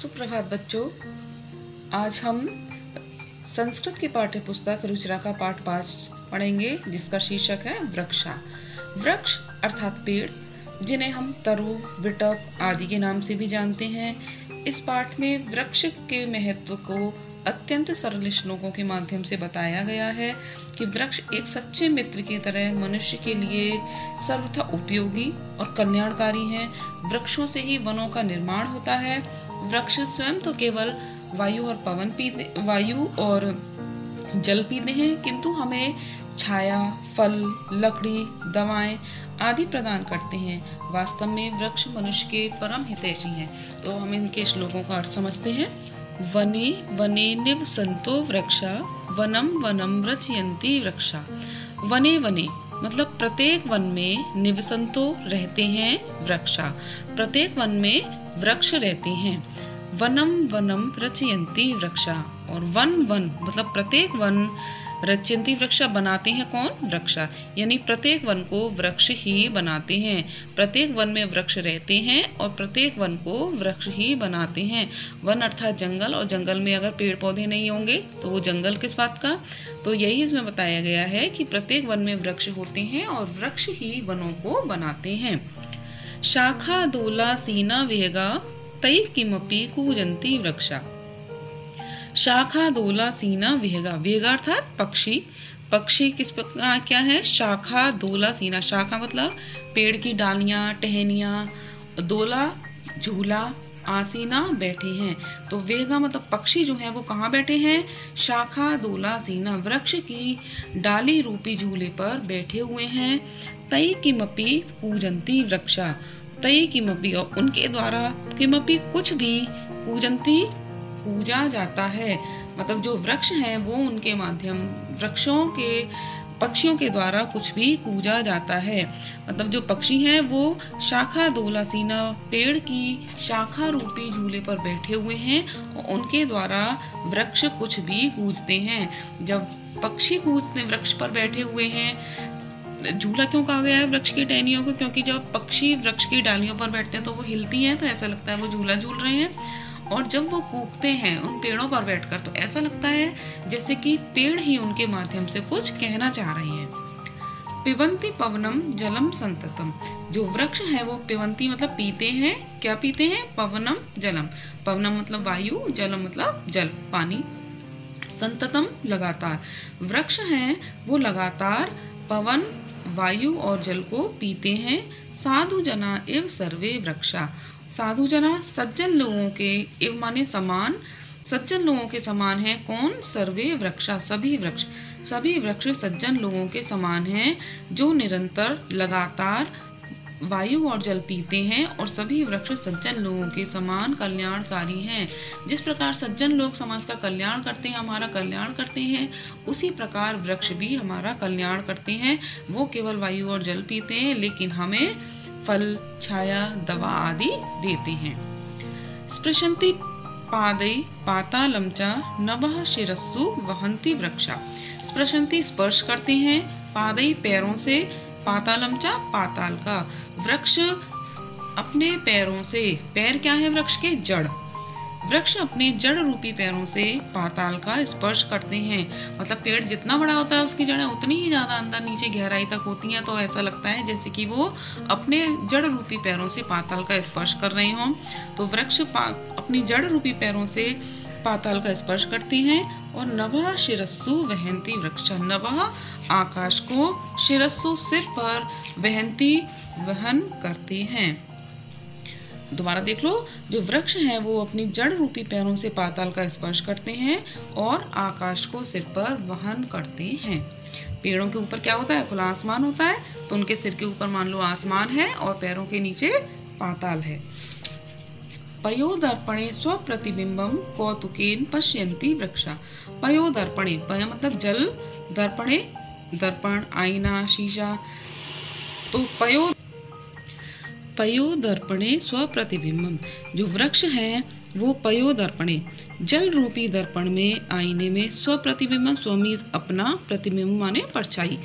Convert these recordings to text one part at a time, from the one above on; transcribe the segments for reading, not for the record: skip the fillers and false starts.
सुप्रभात बच्चों। आज हम संस्कृत की पाठ्य पुस्तक रुचिरा का पाठ 5 पढ़ेंगे, जिसका शीर्षक है वृक्षा। वृक्ष अर्थात पेड़, जिन्हें हम तरु, विटप आदि के नाम से भी जानते हैं। इस पाठ में वृक्ष के महत्व को अत्यंत सरल श्लोकों के माध्यम से बताया गया है कि वृक्ष एक सच्चे मित्र की तरह मनुष्य के लिए सर्वथा उपयोगी और कल्याणकारी हैं। वृक्षों से ही वनों का निर्माण होता है। वृक्ष स्वयं तो केवल वायु और जल पीते हैं, किंतु हमें छाया, फल, लकड़ी, दवाएं आदि प्रदान करते हैं। वास्तव में वृक्ष मनुष्य के परम हितैषी हैं। तो हम इनके श्लोकों का अर्थ समझते हैं। वने वने निवसन्तो वृक्षा, वनम वनम रचयन्ति वृक्षा। वने वने मतलब प्रत्येक वन में, निवसन्तो रहते हैं वृक्षा, प्रत्येक वन में वृक्ष रहते हैं। वनम वनम रचयन्ति वृक्षा, और वन वन मतलब प्रत्येक वन, रचयन्ति वृक्षा बनाते हैं कौन? वृक्षा, यानी प्रत्येक वन को वृक्ष ही बनाते हैं। प्रत्येक वन में वृक्ष रहते हैं और प्रत्येक वन को वृक्ष ही बनाते हैं। वन अर्थात जंगल, और जंगल में अगर पेड़ पौधे नहीं होंगे तो वो जंगल किस बात का? तो यही इसमें बताया गया है कि प्रत्येक वन में वृक्ष होते हैं और वृक्ष ही वनों को बनाते हैं। शाखा दोला सीना वेगा, तै किमपि कूजन्ति वृक्षा। शाखा दोला सीना वेगा, वेगा अर्थात पक्षी। पक्षी किस प्रकार क्या है? शाखा दोला सीना, शाखा मतलब पेड़ की डालियां, टहनियां, दोला झूला, आसीना बैठे हैं। तो वेगा मतलब पक्षी जो है वो कहाँ बैठे हैं? शाखा दोला सीना, वृक्ष की डाली रूपी झूले पर बैठे हुए हैं। तै किमपि कूजन्ति वृक्षा, तै किमपि और उनके द्वारा, किमपि कुछ भी, कूजन्ति पूजा जाता है। मतलब जो वृक्ष हैं वो उनके माध्यम, वृक्षों के पक्षियों के द्वारा कुछ भी पूजा जाता है। मतलब जो पक्षी हैं वो शाखा दोलासीना, पेड़ की शाखा रूपी झूले पर बैठे हुए हैं और उनके द्वारा वृक्ष कुछ भी पूजते हैं। जब पक्षी पूजते वृक्ष पर बैठे हुए हैं, झूला क्यों कहा गया है वृक्ष की टहनियों को? क्योंकि जब पक्षी वृक्ष की डालियों पर बैठते हैं तो वो हिलती हैं, तो ऐसा लगता है वो झूला झूल रहे हैं। और जब वो कूकते हैं उन पेड़ों पर बैठकर, तो ऐसा लगता है जैसे कि पेड़ ही उनके माध्यम से कुछ कहना चाह रही हैं। पिबन्ति पवनम जलम संततम, जो वृक्ष है वो पिबन्ति मतलब पीते हैं। क्या पीते हैं? पवनम जलम, पवनम मतलब वायु, जलम मतलब जल, पानी, संततम लगातार। वृक्ष हैं वो लगातार पवन, वायु और जल को पीते हैं। साधु जना एव सर्वे वृक्षा, साधु जना सज्जन लोगों के, एव माने समान, सज्जन लोगों के समान है कौन? सर्वे वृक्षा, सभी वृक्ष, सभी वृक्ष सज्जन लोगों के समान हैं, जो निरंतर लगातार वायु और जल पीते हैं। और सभी वृक्ष सज्जन लोगों के समान कल्याणकारी हैं। जिस प्रकार सज्जन लोग समाज का कल्याण करते हैं, हमारा कल्याण करते हैं, उसी प्रकार वृक्ष भी हमारा कल्याण करते हैं। वो केवल वायु और जल पीते हैं, लेकिन हमें फल, छाया, दवा आदि देते हैं। स्पृशन्ति पादै पातालं च नभः शिरस्सु वहन्ति वृक्षा। स्पृशन्ति स्पर्श करते हैं, पादै पैरों से, पातालम चा पाताल का, वृक्ष अपने पैरों से, पैर क्या है वृक्ष के? जड़। वृक्ष अपने जड़ रूपी पैरों से पाताल का स्पर्श करते हैं। मतलब पेड़ जितना बड़ा होता है उसकी जड़ें उतनी ही ज्यादा अंदर नीचे गहराई तक होती हैं। तो ऐसा लगता है जैसे कि वो अपने जड़ रूपी पैरों से पाताल का स्पर्श कर रहे हों। तो वृक्ष अपनी जड़ रूपी पैरों से पाताल का स्पर्श करते हैं। और नभः शिरस्सु वहन्ति वृक्षा, नभः आकाश को, शिरस्सु सिर पर, वहन्ति वहन करते हैं। दोबारा देख लो, जो वृक्ष हैं वो अपनी जड़ रूपी पैरों से पाताल का स्पर्श करते हैं और आकाश को सिर पर वहन करते हैं। पेड़ों के ऊपर क्या होता है? खुला आसमान होता है, तो उनके सिर के ऊपर मान लो आसमान है और पैरों के नीचे पाताल है। पयोदर्पणे स्वप्रतिबिंबम कौतुकेन पश्यन्ति वृक्षा। पयोदर्पणे, पय मतलब जल, दर्पणे दर्पण, आईना, शीशा। तो पयोदर्पणे स्वप्रतिबिंबम, जो वृक्ष हैं वो पयोदर्पणे जल रूपी दर्पण में, आईने में, स्वप्रतिबिंबम, स्वमी अपना, प्रतिबिंब माने परछाई,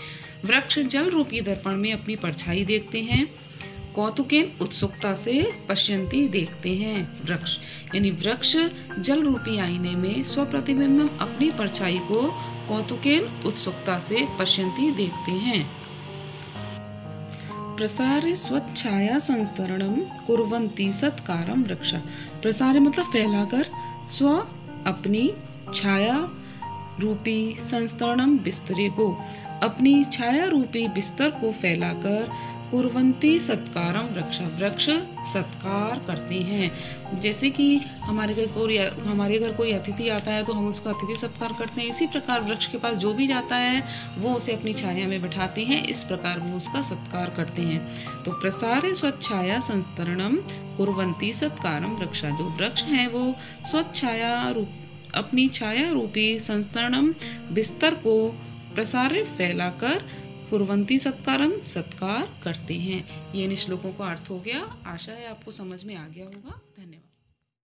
वृक्ष जल रूपी दर्पण में अपनी परछाई देखते हैं। कौतुकेन उत्सुकता से पश्यन्ति देखते हैं। वृक्ष यानी वृक्ष जल रूपी आईने में स्वप्रतिबिंब अपनी परछाई को कौतुकेन उत्सुकता से पश्यन्ति देखते हैं। प्रसार्य स्वच्छाया संस्तरणम कुर्वन्ति सत्कारम वृक्षा। प्रसार्य मतलब फैलाकर, स्व अपनी, छाया रूपी, संस्तरणम बिस्तरे को, अपनी छाया रूपी बिस्तर को फैलाकर, कुर्वन्ति सत्कारम वृक्षा वृक्ष सत्कार करते हैं। जैसे कि हमारे घर कोई अतिथि आता है तो हम उसका अतिथि सत्कार करते हैं, इसी प्रकार वृक्ष के पास जो भी जाता है वो उसे अपनी छाया में बैठाते हैं, इस प्रकार वो उसका सत्कार करते हैं। तो प्रसार्य स्वच्छाया संस्तरणम कुर्वन्ति सत्कारम वृक्षा। जो वृक्ष हैं वो अपनी छाया रूपी संस्तरणम बिस्तर को प्रसार्य फैलाकर कुर्वन्ति सत्कारम सत्कार करते हैं। ये इन श्लोकों का अर्थ हो गया। आशा है आपको समझ में आ गया होगा।